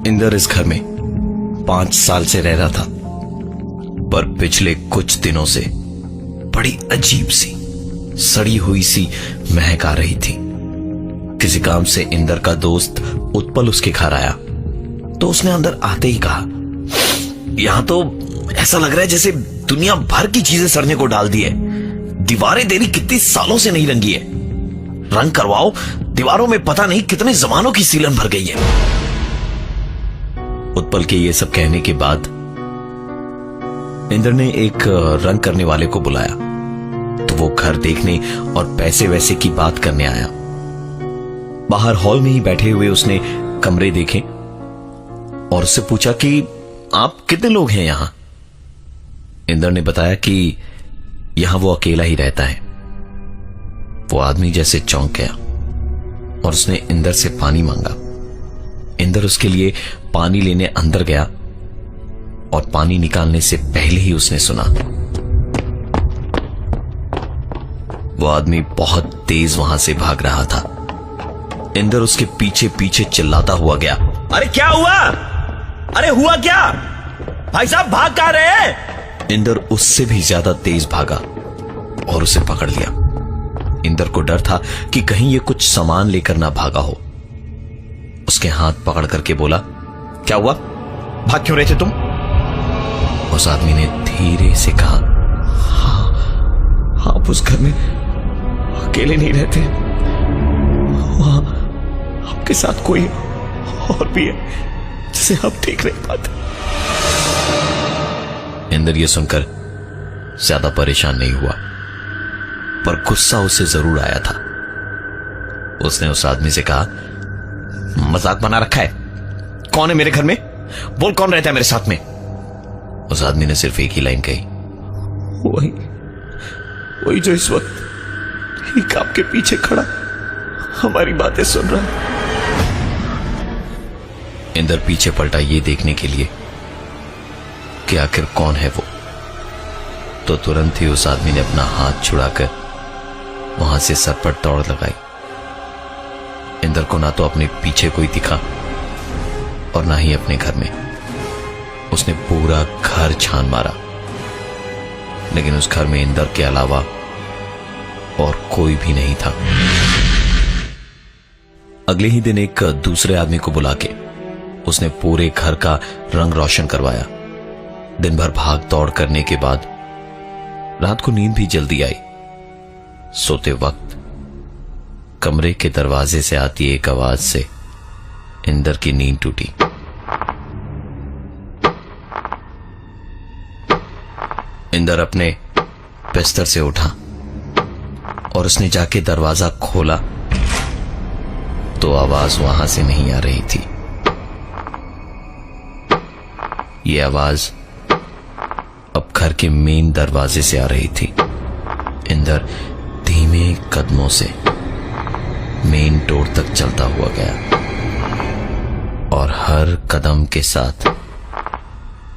इंदर इस घर में 5 साल से रह रहा था, पर पिछले कुछ दिनों से बड़ी अजीब सी सड़ी हुई सी महक आ रही थी। किसी काम से इंदर का दोस्त उत्पल उसके घर आया तो उसने अंदर आते ही कहा, यहां तो ऐसा लग रहा है जैसे दुनिया भर की चीजें सड़ने को डाल दी है। दीवारें तेरी कितनी सालों से नहीं रंगी है, रंग करवाओ, दीवारों में पता नहीं कितने जमानों की सीलन भर गई है। उत्पल के ये सब कहने के बाद इंदर ने एक रंग करने वाले को बुलाया तो वो घर देखने और पैसे वैसे की बात करने आया। बाहर हॉल में ही बैठे हुए उसने कमरे देखे और उससे पूछा कि आप कितने लोग हैं यहां। इंदर ने बताया कि यहां वो अकेला ही रहता है। वो आदमी जैसे चौंक गया और उसने इंदर से पानी मांगा। इंदर उसके लिए पानी लेने अंदर गया और पानी निकालने से पहले ही उसने सुना वो आदमी बहुत तेज वहां से भाग रहा था। इंदर उसके पीछे पीछे चिल्लाता हुआ गया, अरे क्या हुआ? अरे हुआ क्या? भाई साहब भाग कहां रहे हैं? इंदर उससे भी ज्यादा तेज भागा और उसे पकड़ लिया। इंदर को डर था कि कहीं ये कुछ सामान लेकर ना भागा हो। उसके हाथ पकड़ करके बोला, क्या हुआ? भाग क्यों रहे थे तुम? उस आदमी ने धीरे से कहा, हाँ, आप उस घर में अकेले नहीं रहते, वहां आपके साथ कोई और भी है जिसे आप देख नहीं पाते। इंदर ये सुनकर ज्यादा परेशान नहीं हुआ, पर गुस्सा उसे जरूर आया था। उसने उस आदमी से कहा, मजाक बना रखा है? कौन है मेरे घर में? बोल, कौन रहता है मेरे साथ में? उस आदमी ने सिर्फ एक ही लाइन कही, वही जो इस वक्त ठीक आपके पीछे खड़ा हमारी बातें सुन रहा है। इंदर पीछे पलटा ये देखने के लिए कि आखिर कौन है वो, तो तुरंत ही उस आदमी ने अपना हाथ छुड़ाकर वहां से सर पर दौड़ लगाई। इंदर को ना तो अपने पीछे कोई दिखा और ना ही अपने घर में। उसने पूरा घर छान मारा, लेकिन उस घर में इंदर के अलावा और कोई भी नहीं था। अगले ही दिन एक दूसरे आदमी को बुला के उसने पूरे घर का रंग रोशन करवाया। दिन भर भाग दौड़ करने के बाद रात को नींद भी जल्दी आई। सोते वक्त कमरे के दरवाजे से आती एक आवाज से इंदर की नींद टूटी। इंदर अपने बिस्तर से उठा और उसने जाके दरवाजा खोला तो आवाज वहां से नहीं आ रही थी। ये आवाज अब घर के मेन दरवाजे से आ रही थी। इंदर धीमे कदमों से मेन डोर तक चलता हुआ गया और हर कदम के साथ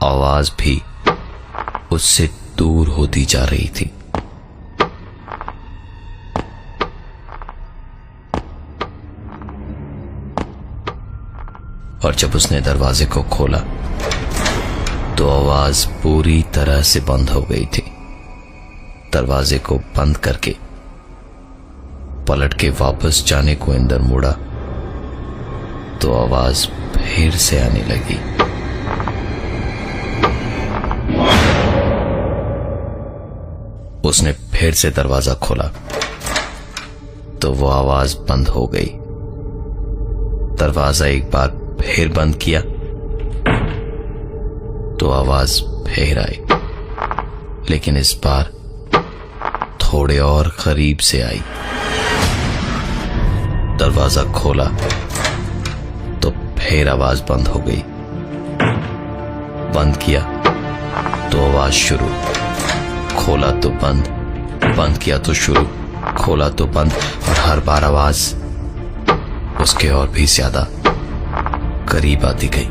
आवाज भी उससे दूर होती जा रही थी। और जब उसने दरवाजे को खोला तो आवाज पूरी तरह से बंद हो गई थी। दरवाजे को बंद करके पलट के वापस जाने को इंदर मुड़ा तो आवाज फिर से आने लगी। उसने फिर से दरवाजा खोला तो वो आवाज बंद हो गई। दरवाजा एक बार फिर बंद किया तो आवाज फिर आई, लेकिन इस बार थोड़े और करीब से आई। दरवाजा खोला तो फिर आवाज बंद हो गई। बंद किया तो आवाज शुरू, खोला तो बंद, बंद किया तो शुरू, खोला तो बंद, और हर बार आवाज उसके और भी ज्यादा करीब आती गई।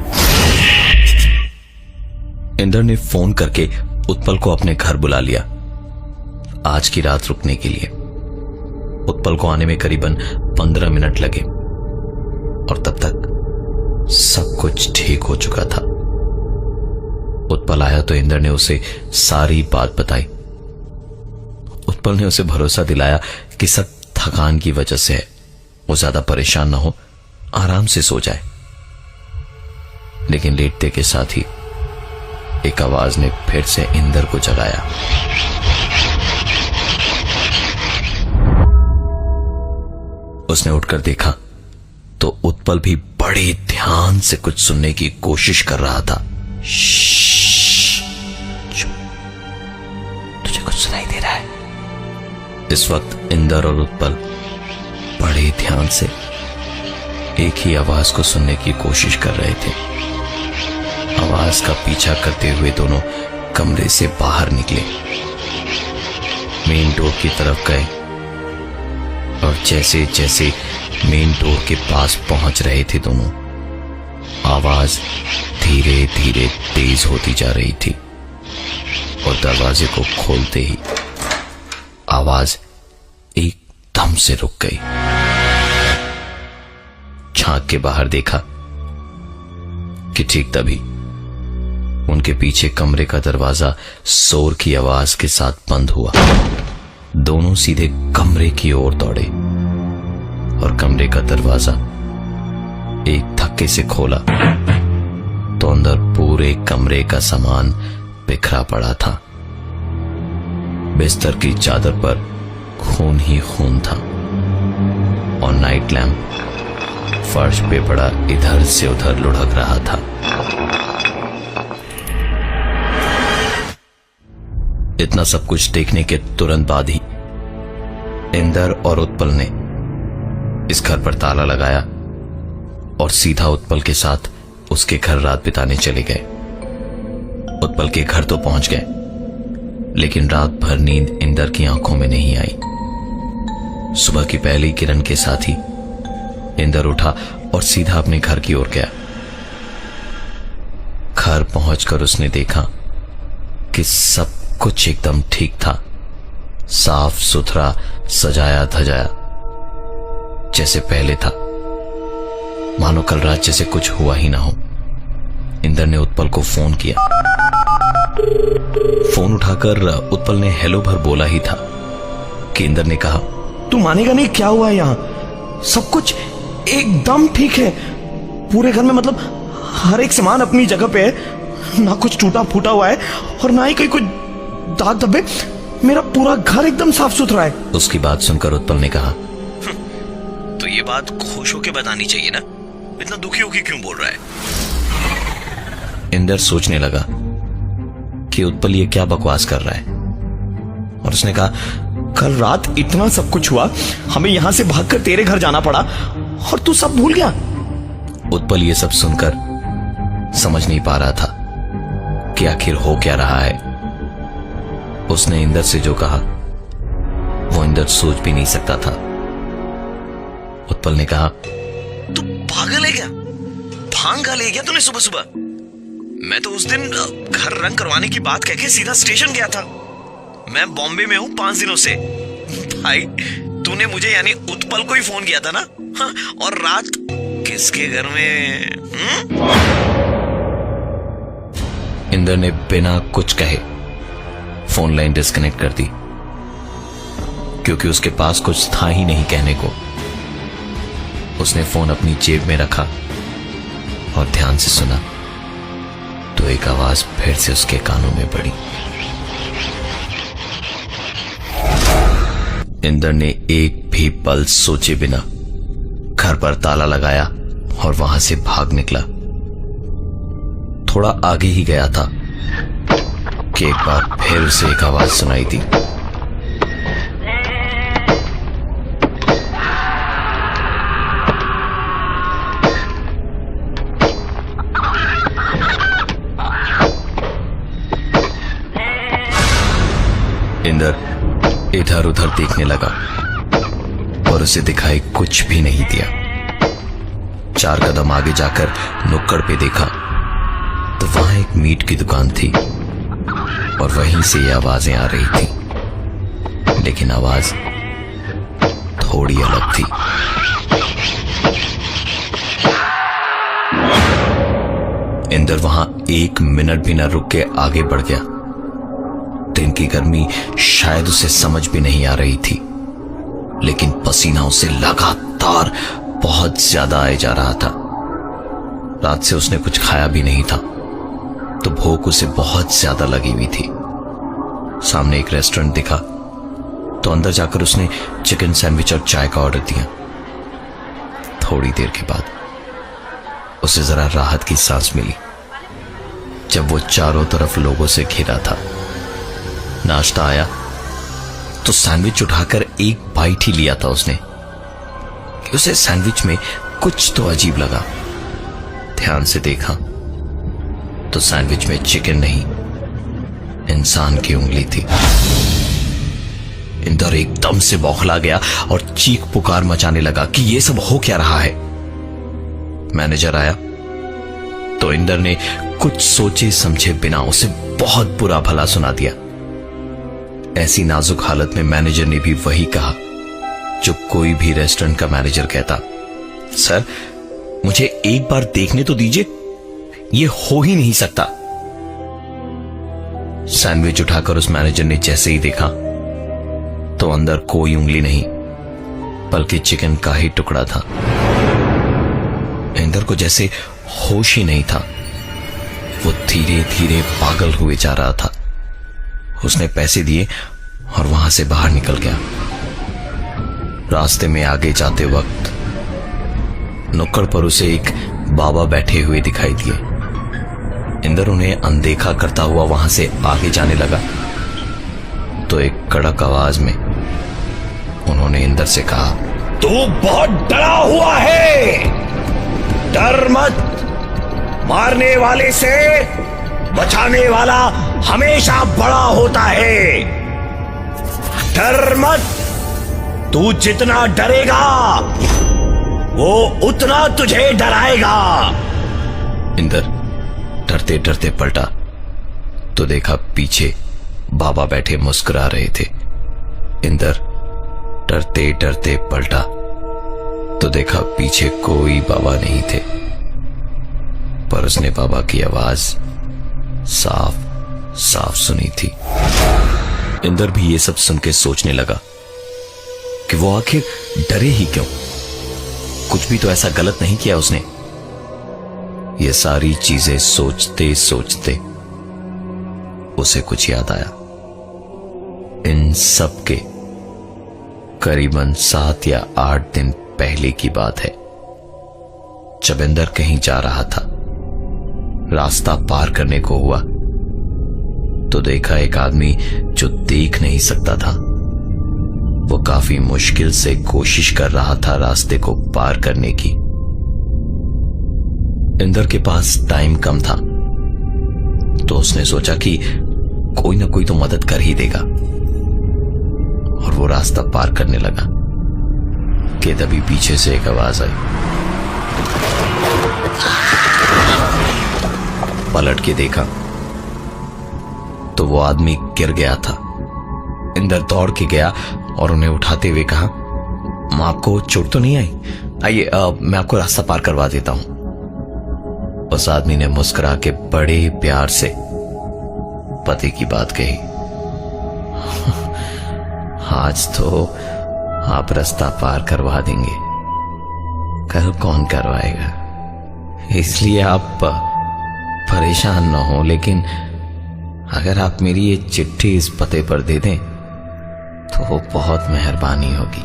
इंदर ने फोन करके उत्पल को अपने घर बुला लिया आज की रात रुकने के लिए। उत्पल को आने में करीबन 15 मिनट लगे और तब तक सब कुछ ठीक हो चुका था। उत्पल आया तो इंदर ने उसे सारी बात बताई। उत्पल ने उसे भरोसा दिलाया कि सब थकान की वजह से है, वो ज्यादा परेशान ना हो, आराम से सो जाए। लेकिन लेटते के साथ ही एक आवाज ने फिर से इंदर को जगाया। उसने उठकर देखा तो उत्पल भी बड़े ध्यान से कुछ सुनने की कोशिश कर रहा था। तुझे कुछ सुनाई दे रहा है? इस वक्त इंदर और उत्पल बड़े ध्यान से एक ही आवाज को सुनने की कोशिश कर रहे थे। आवाज का पीछा करते हुए दोनों कमरे से बाहर निकले, मेन डोर की तरफ गए और जैसे जैसे मेन डोर के पास पहुंच रहे थे दोनों, आवाज धीरे धीरे तेज होती जा रही थी और दरवाजे को खोलते ही आवाज एकदम से रुक गई। झांक के बाहर देखा कि ठीक तभी उनके पीछे कमरे का दरवाजा शोर की आवाज के साथ बंद हुआ। दोनों सीधे कमरे की ओर दौड़े और कमरे का दरवाजा एक धक्के से खोला तो अंदर पूरे कमरे का सामान बिखरा पड़ा था। बिस्तर की चादर पर खून ही खून था और नाइट लैंप फर्श पे पड़ा इधर से उधर लुढ़क रहा था। इतना सब कुछ देखने के तुरंत बाद ही इंदर और उत्पल ने इस घर पर ताला लगाया और सीधा उत्पल के साथ उसके घर रात बिताने चले गए। उत्पल के घर तो पहुंच गए, लेकिन रात भर नींद इंदर की आंखों में नहीं आई। सुबह की पहली किरण के साथ ही इंदर उठा और सीधा अपने घर की ओर गया। घर पहुंचकर उसने देखा कि सब कुछ एकदम ठीक था, साफ सुथरा, सजाया धजाया जैसे पहले था, मानो कल रात जैसे कुछ हुआ ही ना हो। इंदर ने उत्पल को फोन किया। फोन उठाकर उत्पल ने हेलो भर बोला ही था कि इंदर ने कहा, तू मानेगा नहीं क्या हुआ है यहां। सब कुछ एकदम ठीक है पूरे घर में, मतलब हर एक सामान अपनी जगह पे है, ना कुछ टूटा फूटा हुआ है और ना ही कहीं कुछ दाग धब्बे। मेरा पूरा घर एकदम साफ सुथरा है। उसकी बात सुनकर उत्पल ने कहा, तो ये बात खुश होके बतानी चाहिए ना, इतना दुखी होके क्यों बोल रहा है? इंदर सोचने लगा कि उत्पल ये क्या बकवास कर रहा है और उसने कहा, कल रात इतना सब कुछ हुआ, हमें यहां से भागकर तेरे घर जाना पड़ा और तू सब भूल गया। उत्पल ये सब सुनकर समझ नहीं पा रहा था कि आखिर हो क्या रहा है। उसने इंदर से जो कहा वो इंदर सोच भी नहीं सकता था। उत्पल ने कहा, तू पागल है क्या? भांग खा ले गया तूने सुबह सुबह? मैं तो उस दिन घर रंग करवाने की बात कहके सीधा स्टेशन गया था। मैं बॉम्बे में हूं 5 दिनों से। भाई तूने मुझे यानी उत्पल को ही फोन किया था ना? हाँ, और रात किसके घर में? इंदर ने बिना कुछ कहे फोन लाइन डिस्कनेक्ट कर दी, क्योंकि उसके पास कुछ था ही नहीं कहने को। उसने फोन अपनी जेब में रखा और ध्यान से सुना तो एक आवाज फिर से उसके कानों में पड़ी। इंदर ने एक भी पल सोचे बिना घर पर ताला लगाया और वहां से भाग निकला। थोड़ा आगे ही गया था कि एक बार फिर उसे एक आवाज सुनाई दी। इंदर इधर उधर देखने लगा और उसे दिखाई कुछ भी नहीं दिया। 4 कदम आगे जाकर नुक्कड़ पे देखा तो वहां एक मीट की दुकान थी और वहीं से ये आवाजें आ रही थी, लेकिन आवाज थोड़ी अलग थी। इंदर वहां 1 मिनट भी न रुक के आगे बढ़ गया। दिन की गर्मी शायद उसे समझ भी नहीं आ रही थी, लेकिन पसीना उसे लगातार बहुत ज्यादा आए जा रहा था। रात से उसने कुछ खाया भी नहीं था, तो भूख उसे बहुत ज्यादा लगी हुई थी। सामने एक रेस्टोरेंट दिखा तो अंदर जाकर उसने चिकन सैंडविच और चाय का ऑर्डर दिया। थोड़ी देर के बाद उसे जरा राहत की सांस मिली जब वो चारों तरफ लोगों से घिरा था। नाश्ता आया तो सैंडविच उठाकर एक बाइट ही लिया था उसने कि उसे सैंडविच में कुछ तो अजीब लगा। ध्यान से देखा तो सैंडविच में चिकन नहीं, इंसान की उंगली थी। इंदर एकदम से बौखला गया और चीख पुकार मचाने लगा कि यह सब हो क्या रहा है। मैनेजर आया तो इंदर ने कुछ सोचे समझे बिना उसे बहुत बुरा भला सुना दिया। ऐसी नाजुक हालत में मैनेजर ने भी वही कहा जो कोई भी रेस्टोरेंट का मैनेजर कहता, सर मुझे एक बार देखने तो दीजिए, यह हो ही नहीं सकता। सैंडविच उठाकर उस मैनेजर ने जैसे ही देखा तो अंदर कोई उंगली नहीं बल्कि चिकन का ही टुकड़ा था। इंदर को जैसे होश ही नहीं था। वो धीरे धीरे पागल हुए जा रहा था। उसने पैसे दिए और वहां से बाहर निकल गया। रास्ते में आगे जाते वक्त नुक्कड़ पर उसे एक बाबा बैठे हुए दिखाई दिए। इंदर उन्हें अनदेखा करता हुआ वहां से आगे जाने लगा तो एक कड़क आवाज में उन्होंने इंदर से कहा, तू बहुत डरा हुआ है, डर मत। मारने वाले से बचाने वाला हमेशा बड़ा होता है। डर मत। तू जितना डरेगा वो उतना तुझे डराएगा। इंदर डरते डरते पलटा तो देखा पीछे बाबा बैठे मुस्कुरा रहे थे। इंदर डरते डरते पलटा तो देखा पीछे कोई बाबा नहीं थे, पर उसने बाबा की आवाज साफ साफ सुनी थी। इंदर भी ये सब सुन के सोचने लगा कि वो आखिर डरे ही क्यों। कुछ भी तो ऐसा गलत नहीं किया उसने। ये सारी चीजें सोचते सोचते उसे कुछ याद आया। इन सब के करीबन 7 या 8 दिन पहले की बात है, जब इंदर कहीं जा रहा था। रास्ता पार करने को हुआ तो देखा एक आदमी जो देख नहीं सकता था। वो काफी मुश्किल से कोशिश कर रहा था रास्ते को पार करने की। इंदर के पास टाइम कम था तो उसने सोचा कि कोई ना कोई तो मदद कर ही देगा, और वो रास्ता पार करने लगा कि तभी पीछे से एक आवाज आई। पलट के देखा तो वो आदमी गिर गया था। इंदर दौड़ के गया और उन्हें उठाते हुए कहा, मां आपको चोट तो नहीं आई? आइए मैं आपको रास्ता पार करवा देता हूं। उस आदमी ने मुस्कुरा के बड़े प्यार से पति की बात कही। आज तो आप रास्ता पार करवा देंगे, कल कौन करवाएगा, इसलिए आप परेशान न हो। लेकिन अगर आप मेरी ये चिट्ठी इस पते पर दे दें तो बहुत मेहरबानी होगी।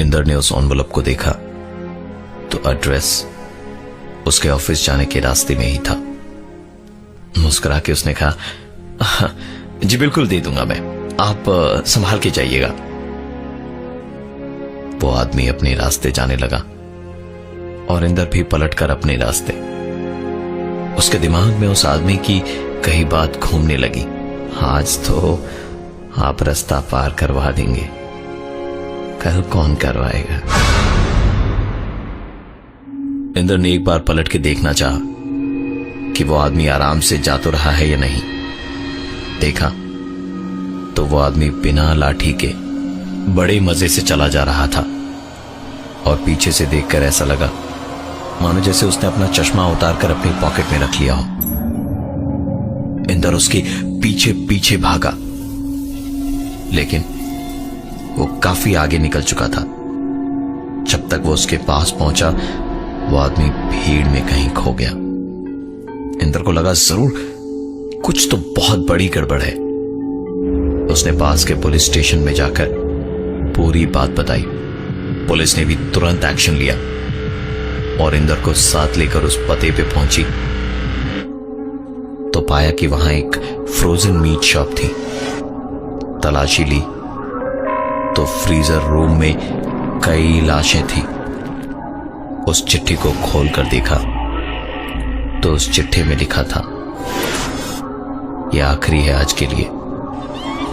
इंदर ने उस एनवेलप को देखा तो एड्रेस उसके ऑफिस जाने के रास्ते में ही था। मुस्कुरा के उसने कहा, जी बिल्कुल दे दूंगा मैं, आप संभाल के जाइएगा। वो आदमी अपने रास्ते जाने लगा और इंदर भी पलटकर अपने रास्ते। उसके दिमाग में उस आदमी की कई बात घूमने लगी। आज तो आप रास्ता पार करवा देंगे, कल कौन करवाएगा। इंदर ने एक बार पलट के देखना चाहा कि वो आदमी आराम से जा तो रहा है या नहीं। देखा तो वो आदमी बिना लाठी के बड़े मजे से चला जा रहा था, और पीछे से देखकर ऐसा लगा मानो जैसे उसने अपना चश्मा उतारकर अपनी पॉकेट में रख लिया हो। इंदर उसके पीछे पीछे भागा, लेकिन वो काफी आगे निकल चुका था। जब तक वो उसके पास पहुंचा, वो आदमी भीड़ में कहीं खो गया। इंदर को लगा जरूर कुछ तो बहुत बड़ी गड़बड़ है। उसने पास के पुलिस स्टेशन में जाकर पूरी बात बताई। पुलिस ने भी तुरंत एक्शन लिया और इंदर को साथ लेकर उस पते पे पहुंची तो पाया कि वहां एक फ्रोजन मीट शॉप थी। तलाशी ली तो फ्रीजर रूम में कई लाशें थी। उस चिट्ठी को खोलकर देखा तो उस चिट्ठी में लिखा था, यह आखिरी है आज के लिए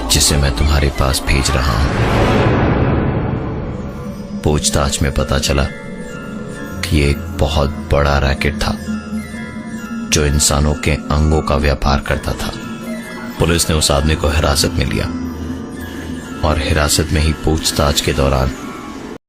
जिसे मैं तुम्हारे पास भेज रहा हूं। पूछताछ में पता चला कि यह एक बहुत बड़ा रैकेट था जो इंसानों के अंगों का व्यापार करता था। पुलिस ने उस आदमी को हिरासत में लिया और हिरासत में ही पूछताछ के दौरान